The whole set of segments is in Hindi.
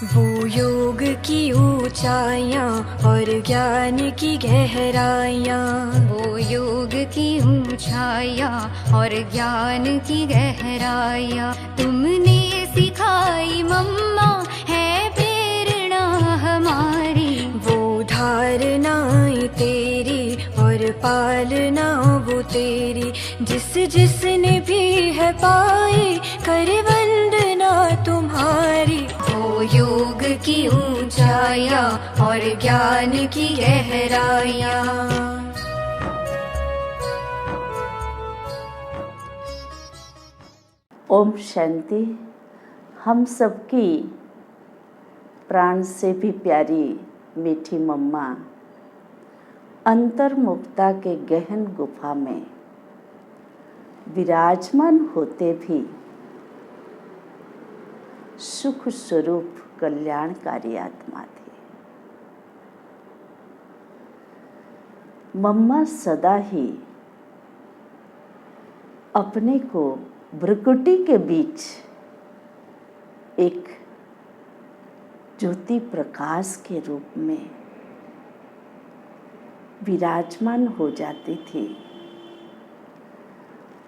वो योग की ऊंचाइयां और ज्ञान की गहराइयां, वो योग की ऊंचाइयां और ज्ञान की गहराइयां तुमने सिखाई मम्मा, है प्रेरणा हमारी। वो धारनाएं तेरी और पालना वो तेरी, जिसने भी है पाई करे वंदना तुम्हारी। वो योग की ऊंचाइयां और ज्ञान की गहराइयां। ओम शांति। हम सबकी प्राण से भी प्यारी मीठी मम्मा अंतर्मुखता के गहन गुफा में विराजमान होते भी सुख स्वरूप कल्याणकारी आत्मा थी। मम्मा सदा ही अपने को भ्रुकुटी के बीच एक ज्योति प्रकाश के रूप में विराजमान हो जाती थी।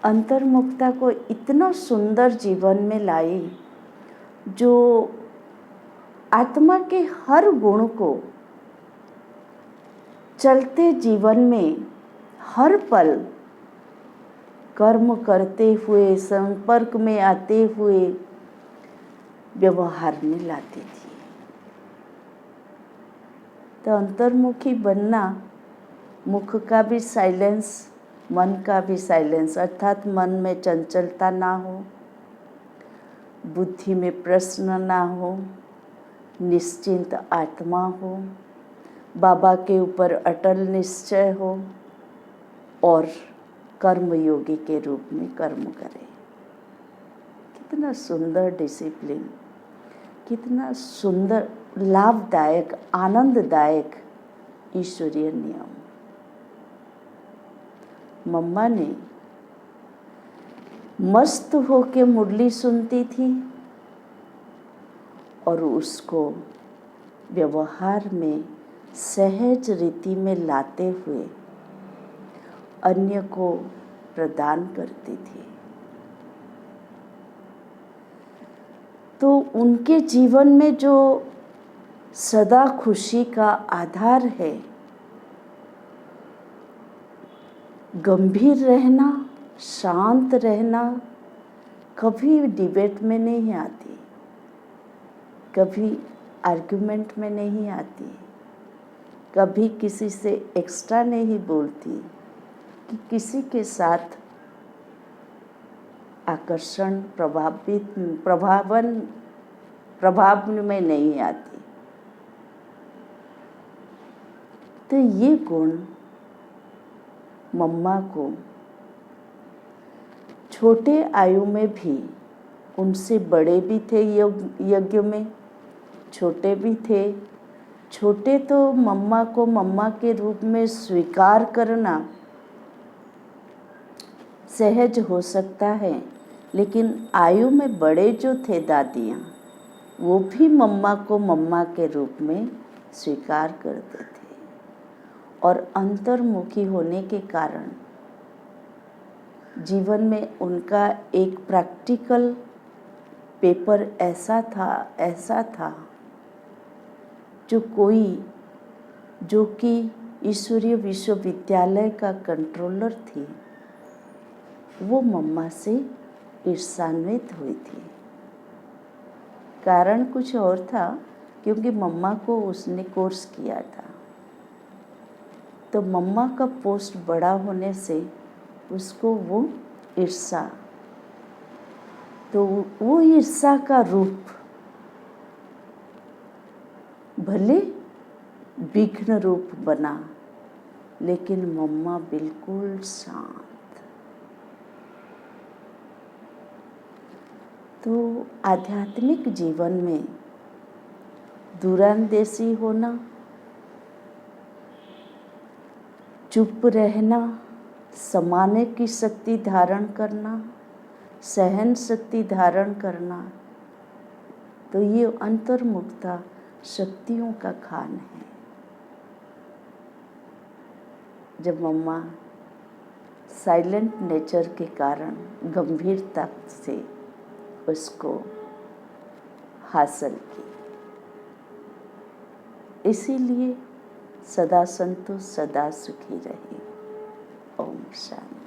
अंतर्मुखता को इतना सुंदर जीवन में लाई जो आत्मा के हर गुण को चलते जीवन में हर पल कर्म करते हुए, संपर्क में आते हुए व्यवहार में लाती थी। तो अंतर्मुखी बनना, मुख का भी साइलेंस, मन का भी साइलेंस, अर्थात मन में चंचलता ना हो, बुद्धि में प्रश्न ना हो, निश्चिंत आत्मा हो, बाबा के ऊपर अटल निश्चय हो और कर्मयोगी के रूप में कर्म करे। कितना सुंदर डिसिप्लिन, कितना सुंदर लाभदायक, आनंददायक ईश्वरीय नियम। मम्मा ने मस्त होके मुरली सुनती थी और उसको व्यवहार में सहज रीति में लाते हुए अन्य को प्रदान करती थी। तो उनके जीवन में जो सदा खुशी का आधार है, गंभीर रहना, शांत रहना, कभी डिबेट में नहीं आती, कभी आर्गुमेंट में नहीं आती, कभी किसी से एक्स्ट्रा नहीं बोलती, कि किसी के साथ आकर्षण प्रभाव में नहीं आती। तो ये गुण मम्मा को छोटे आयु में भी, उनसे बड़े भी थे यज्ञ में, छोटे भी थे। छोटे तो मम्मा को मम्मा के रूप में स्वीकार करना सहज हो सकता है, लेकिन आयु में बड़े जो थे दादियाँ, वो भी मम्मा को मम्मा के रूप में स्वीकार करते थे। और अंतर्मुखी होने के कारण जीवन में उनका एक प्रैक्टिकल पेपर ऐसा था जो कि ईश्वरीय विश्वविद्यालय का कंट्रोलर थी, वो मम्मा से ईर्ष्यान्वित हुई थी। कारण कुछ और था, क्योंकि मम्मा को उसने कोर्स किया था। तो मम्मा का पोस्ट बड़ा होने से उसको वो ईर्ष्या, तो वो ईर्ष्या का रूप भले विघ्न रूप बना, लेकिन मम्मा बिल्कुल शांत। तो आध्यात्मिक जीवन में दूरांदेशी होना, चुप रहना, समाने की शक्ति धारण करना, सहन शक्ति धारण करना, तो ये अंतर्मुखता शक्तियों का खान है। जब मम्मा साइलेंट नेचर के कारण गंभीरता से उसको हासिल की, इसीलिए सदा संतुष्ट, सदा सुखी रहे। ओम शांति।